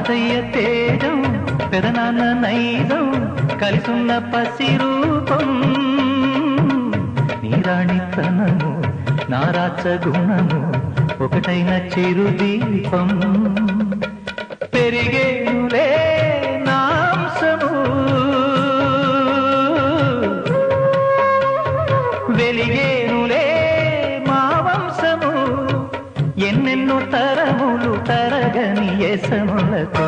తాతయ్య తేజం పెదనాన్న నైజం కలిసున్న పసి రూపం నీరాణితనము నారాచ గుణము ఒకటైన చిరుదీపం పెరిగేనులే నాంసము వెలిగేనులే మా వంశము ఎన్నెన్నో తరములు తరగని యశములతో